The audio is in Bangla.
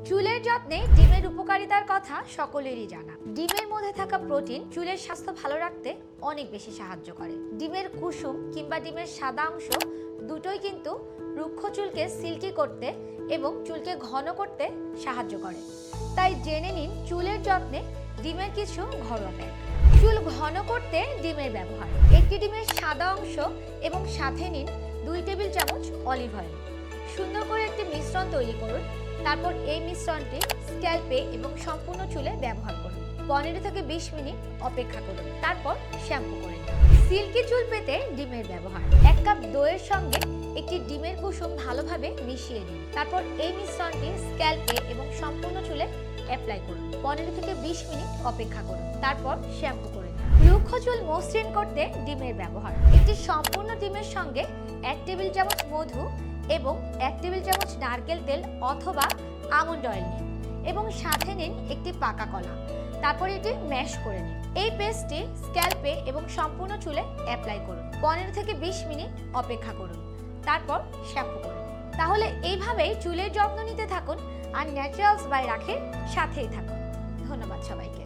চুলের যত্নে ডিমের উপকারিতার কথা সকলেরই জানা। ডিমের মধ্যে থাকা প্রোটিন চুলের স্বাস্থ্য ভালো রাখতে অনেক বেশি সাহায্য করে। ডিমের কুসুম কিংবা ডিমের সাদা অংশ দুটোই কিন্তু রুক্ষ চুলকে সিল্কি করতে এবং চুলকে ঘন করতে সাহায্য করে। তাই জেনে নিন চুলের যত্নে ডিমের কিছু ঘরোয়া প্যাক। চুল ঘন করতে ডিমের ব্যবহার। একটি ডিমের সাদা অংশ এবং সাথে নিন 2 টেবিল চামচ অলিভ অয়েল। সুন্দর করে একটি মিশ্রণ তৈরি করুন। তারপর এই মিশ্রণটি স্ক্যাল্পে এবং সম্পূর্ণ চুলে ব্যবহার করুন। 15 থেকে 20 মিনিট অপেক্ষা করুন, তারপর শ্যাম্পু করে নিন। সিল্কি চুল পেতে ডিমের ব্যবহার। 1 কাপ দইয়ের সঙ্গে একটি ডিমের কুসুম ভালোভাবে মিশিয়ে দিন। তারপর এই মিশ্রণটি স্ক্যাল্পে এবং সম্পূর্ণ চুলে অ্যাপ্লাই করুন। 15 থেকে 20 মিনিট অপেক্ষা করুন, তারপর শ্যাম্পু করে নিন। রুক্ষ চুল মসৃণ করতে ডিমের ব্যবহার। একটি সম্পূর্ণ ডিমের সঙ্গে 1 টেবিল চামচ মধু এবং 1 টেবিল চামচ নারকেল তেল অথবা আমন্ড অয়েল নিন এবং সাথে নিন একটি পাকা কলা। তারপর এটি ম্যাশ করে নিন। এই পেস্টটি স্ক্যাল্পে এবং সম্পূর্ণ চুলে অ্যাপ্লাই করুন। 15 থেকে 20 মিনিট অপেক্ষা করুন, তারপর শ্যাম্পু করুন। তাহলে এইভাবেই চুলের যত্ন নিতে থাকুন আর ন্যাচারালস বাই রাখির সাথেই থাকুন। ধন্যবাদ সবাইকে।